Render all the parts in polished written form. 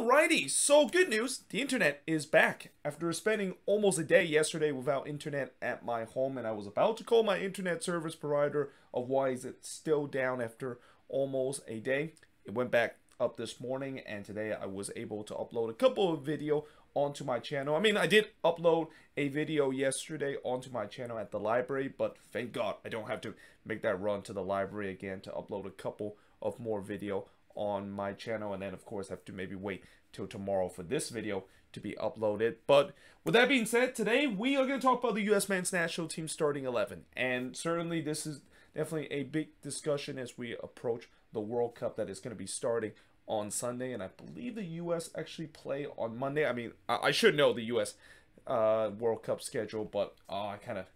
Alrighty, so good news, the internet is back. After spending almost a day yesterday without internet at my home, and I was about to call my internet service provider of why is it still down after almost a day. It went back up this morning, and today I was able to upload a couple of video onto my channel. I mean, I did upload a video yesterday onto my channel at the library, but thank God I don't have to make that run to the library again to upload a couple of more video on my channel, and then of course have to maybe wait till tomorrow for this video to be uploaded. But with that being said, today we are going to talk about the US men's national team starting 11, and certainly this is definitely a big discussion as we approach the World Cup that is going to be starting on Sunday, and I believe the US actually play on Monday. I mean, I should know the US World Cup schedule, but I kind of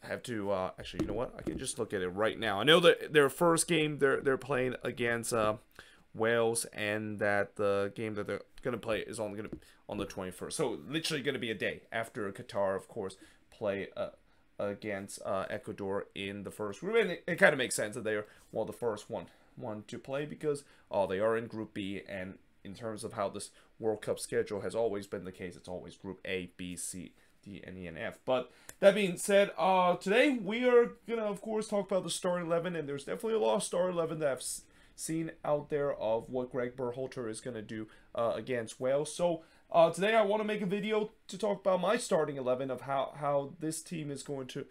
have to actually, you know what, I can just look at it right now. I know that their first game they're playing against Wales, and that the game that they're going to play is only going to be on the 21st. So literally going to be a day after Qatar, of course, play against Ecuador in the first group. And it kind of makes sense that they are the first one to play because they are in Group B, and in terms of how this World Cup schedule has always been the case, it's always Group A, B, C, D, and E, and F. But that being said, today we are going to, of course, talk about the starting 11, and there's definitely a lot of starting 11 that I've seen out there of what Greg Berhalter is going to do against Wales. So today I want to make a video to talk about my starting 11 of how this team is going to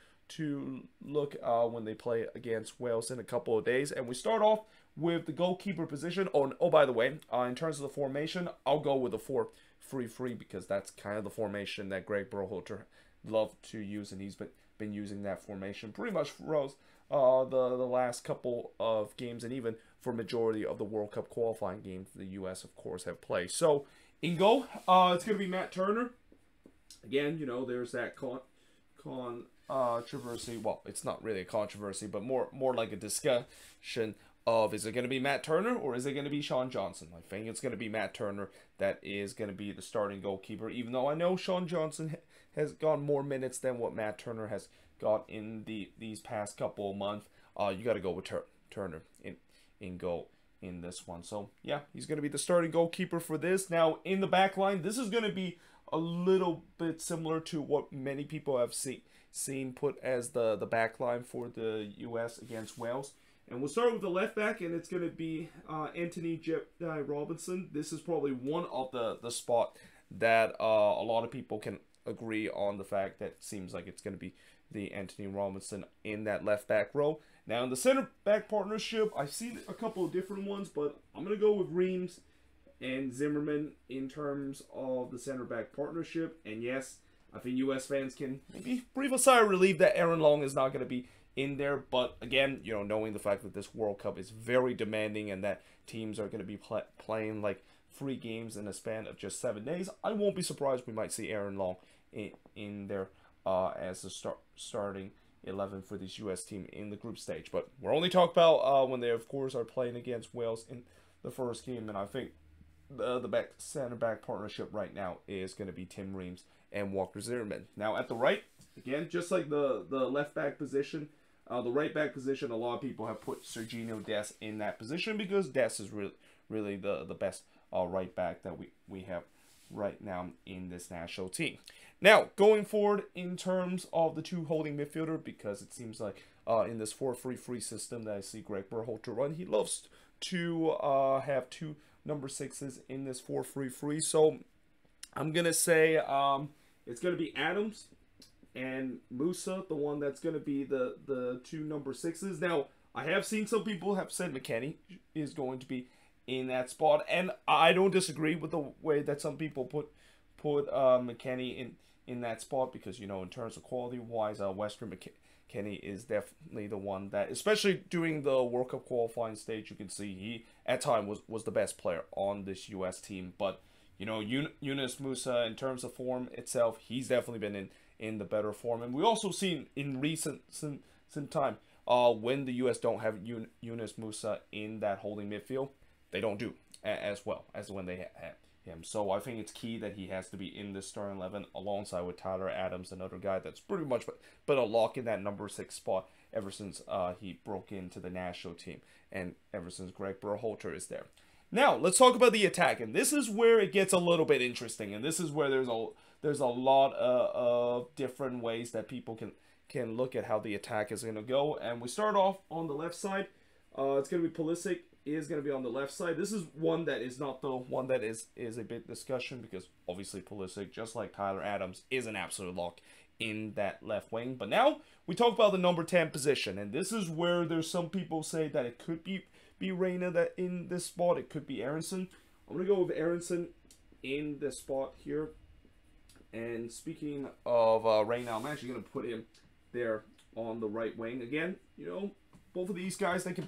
look when they play against Wales in a couple of days. And we start off with the goalkeeper position. Oh, by the way, in terms of the formation, I'll go with the 4-3-3 because that's kind of the formation that Greg Berhalter loved to use, and he's been using that formation pretty much for the last couple of games, and even for majority of the World Cup qualifying games the U.S. of course have played. So in goal, it's going to be Matt Turner. Again, you know, there's that controversy. Well, it's not really a controversy, but more like a discussion of, is it going to be Matt Turner or is it going to be Sean Johnson? I think it's going to be Matt Turner that is going to be the starting goalkeeper, even though I know Sean Johnson has gotten more minutes than what Matt Turner has got in these past couple of months. You got to go with Turner in goal in this one. So yeah, he's going to be the starting goalkeeper for this. Now in the back line, this is going to be a little bit similar to what many people have seen put as the back line for the US against Wales. And we'll start with the left back, and it's going to be Anthony Robinson. This is probably one of the spot that a lot of people can agree on the fact that it seems like it's going to be the Anthony Robinson in that left back role. Now in the center back partnership, I've seen a couple of different ones, but I'm going to go with Reams and Zimmerman in terms of the center back partnership. And yes, I think US fans can maybe breathe a sigh of relief that Aaron Long is not going to be in there. But again, you know, knowing the fact that this World Cup is very demanding and that teams are going to be playing like 3 games in a span of just 7 days, I won't be surprised we might see Aaron Long in there as the starting 11 for this U.S. team in the group stage. But we're only talking about when they, of course, are playing against Wales in the first game. And I think the center back partnership right now is going to be Tim Reams and Walker Zimmerman. Now at the right, again, just like the left back position, the right back position, a lot of people have put Serginho Dest in that position because Dest is really the best right back that we have right now in this national team. Now, going forward in terms of the two holding midfielder, because it seems like in this 4-3-3 system that I see Greg Berhalter run, he loves to have 2 number 6s in this 4-3-3. So I'm going to say it's going to be Adams and Musa, the one that's going to be the 2 number 6s. Now, I have seen some people have said McKennie is going to be in that spot, and I don't disagree with the way that some people put McKennie in that spot, because, you know, in terms of quality wise, Western McKennie is definitely the one that, especially during the World Cup qualifying stage, you can see he at times was the best player on this US team. But, you know, Yunus Musa, in terms of form itself, he's definitely been in the better form. And we also seen in recent time when the US don't have Yunus Musa in that holding midfield, they don't do as well as when they have him. So I think it's key that he has to be in this starting 11 alongside with Tyler Adams, another guy that's pretty much been a lock in that number 6 spot ever since he broke into the national team, and ever since Greg Berhalter is there. Now, let's talk about the attack, and this is where it gets a little bit interesting, and this is where there's a lot of different ways that people can look at how the attack is going to go. And we start off on the left side. It's going to be Pulisic is going to be on the left side. This is one that is not the one that is a bit discussion, because obviously Pulisic, just like Tyler Adams, is an absolute lock in that left wing. But now we talk about the number 10 position, and this is where there's some people say that it could be Reina that in this spot. It could be Aronson. I'm going to go with Aronson in this spot here. And speaking of Reina, I'm actually going to put him there on the right wing. Again, you know, both of these guys, they can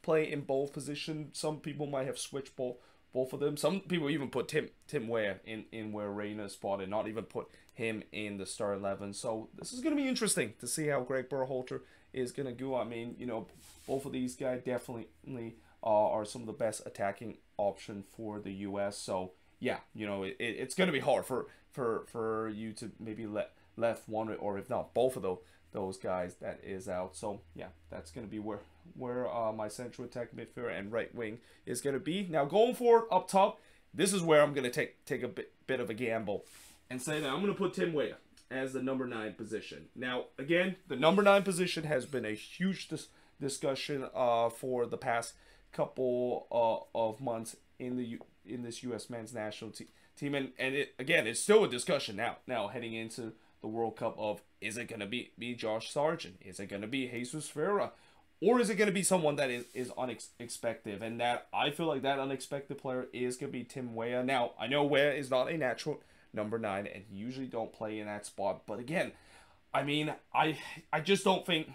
play in both positions. Some people might have switched both of them. Some people even put Tim Weah in where Reina's spot and not even put him in the start 11. So this is going to be interesting to see how Greg Berhalter is going to go. I mean, you know, both of these guys definitely are some of the best attacking option for the U.S. So yeah, you know, it's going to be hard for you to maybe left one, or if not both of those guys that is out. So yeah, that's going to be where my central attack midfielder and right wing is going to be. Now going forward up top, this is where I'm going to take a bit of a gamble and say that I'm going to put Tim Weah as the number 9 position. Now again, the number 9 position has been a huge discussion for the past couple of months in this U.S. men's national team, and it's still a discussion now heading into the World Cup of, is it going to be Josh Sargent? Is it going to be Jesus Ferreira? Or is it going to be someone that is unexpected? And that I feel like that unexpected player is going to be Tim Weah. Now, I know Weah is not a natural number 9, and he usually don't play in that spot. But again, I mean, I just don't think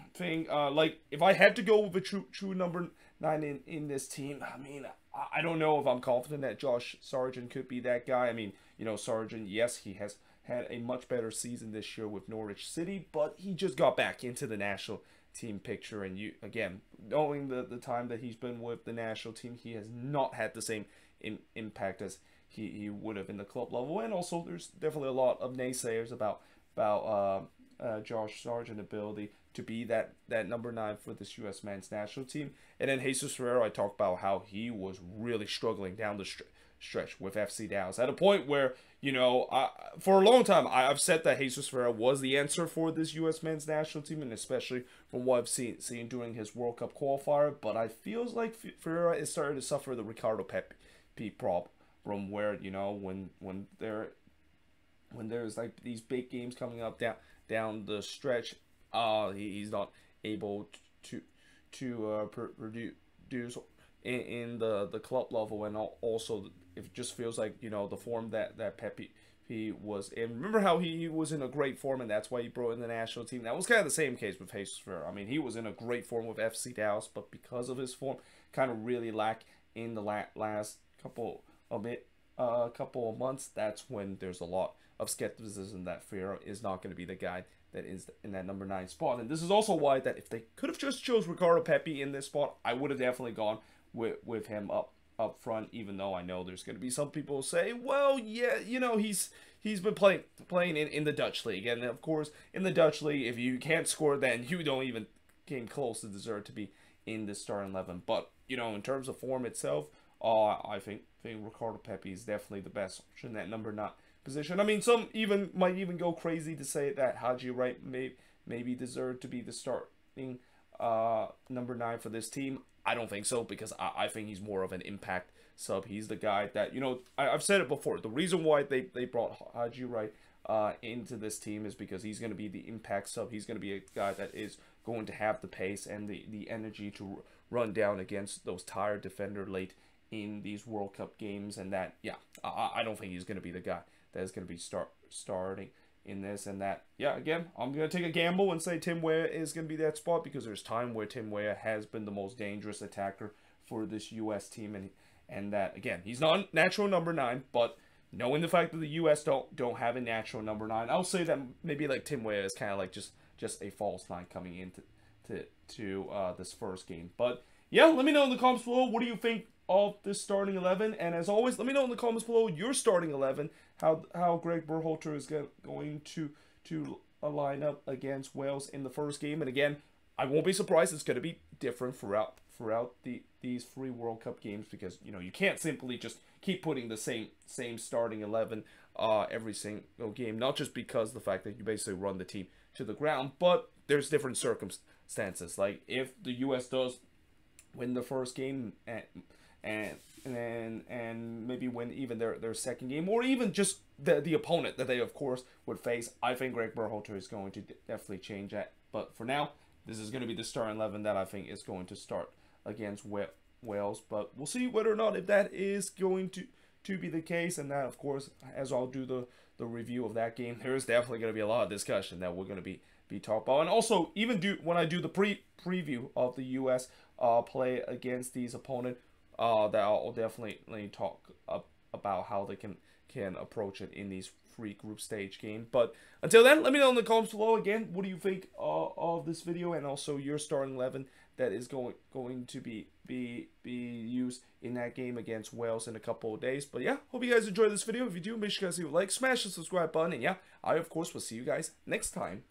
like, if I had to go with a true number 9 in this team, I mean, I don't know if I'm confident that Josh Sargent could be that guy. I mean, you know, Sargent, yes, he has had a much better season this year with Norwich City, but he just got back into the national team picture. And you, again, knowing the time that he's been with the national team, he has not had the same impact as he would have in the club level. And also, there's definitely a lot of naysayers about Josh Sargent's ability to be that number 9 for this U.S. men's national team. And then Jesus Ferreira, I talked about how he was really struggling down the stretch with FC Dallas, at a point where, you know, for a long time I've said that Jesus Ferreira was the answer for this U.S. men's national team, and especially from what I've seen during his World Cup qualifier. But I feels like Ferreira is starting to suffer the Ricardo Pepi problem, where, you know, when there's like these big games coming up down the stretch, he's not able to produce in the club level. And also it just feels like, you know, the form that Pepe was in. Remember how he was in a great form, and that's why he brought in the national team. That was kind of the same case with Jesus Ferreira. I mean, he was in a great form with FC Dallas, but because of his form, kind of really lacked in the last couple of months. That's when there's a lot of skepticism that Ferreira is not going to be the guy that is in that number 9 spot. And this is also why that if they could have just chose Ricardo Pepi in this spot, I would have definitely gone with him up front, even though I know there's going to be some people who say, well, yeah, you know, he's been playing in the Dutch league. And of course, in the Dutch league, if you can't score, then you don't even came close to deserve to be in the starting 11. But, you know, in terms of form itself, I think Ricardo Pepi is definitely the best option, that number 9 position. I mean, some might even go crazy to say that Haji Wright maybe deserved to be the starting number 9 for this team. I don't think so, because I think he's more of an impact sub. He's the guy that, you know, I've said it before. The reason why they brought Haji Wright into this team is because he's going to be the impact sub. He's going to be a guy that is going to have the pace and the energy to run down against those tired defender late in these World Cup games. And that, yeah, I don't think he's going to be the guy that is going to be starting in this. And that, yeah, again, I'm going to take a gamble and say Tim Weah is going to be that spot, because there's time where Tim Weah has been the most dangerous attacker for this U.S. team. And that, again, he's not natural number 9, but knowing the fact that the U.S. don't have a natural number 9, I'll say that maybe like Tim Weah is kind of like just a false 9 coming into this first game. But yeah, let me know in the comments below, what do you think of this starting 11? And as always, let me know in the comments below your starting 11, how Greg Berhalter is going to line up against Wales in the first game. And again, I won't be surprised, it's going to be different throughout throughout these 3 World Cup games, because you know you can't simply just keep putting the same starting 11 every single game. Not just because the fact that you basically run the team to the ground, but there's different circumstances. Like if the U.S. does win the first game and maybe win even their second game, or even just the opponent that they of course would face, I think Greg Berhalter is going to definitely change that. But for now, this is going to be the starting 11 that I think is going to start against Wales. But we'll see whether or not if that is going to be the case. And that, of course, as I'll do the review of that game, there is definitely going to be a lot of discussion that we're going to be talking about. And also, even when I do the preview of the U.S. Play against these opponents, that I'll definitely talk about how they can approach it in these 3 group stage game. But until then, let me know in the comments below. Again, what do you think of this video, and also your starting 11 that is going to be used in that game against Wales in a couple of days. But yeah, hope you guys enjoyed this video. If you do, make sure you guys leave a like, smash the subscribe button, and yeah, I of course will see you guys next time.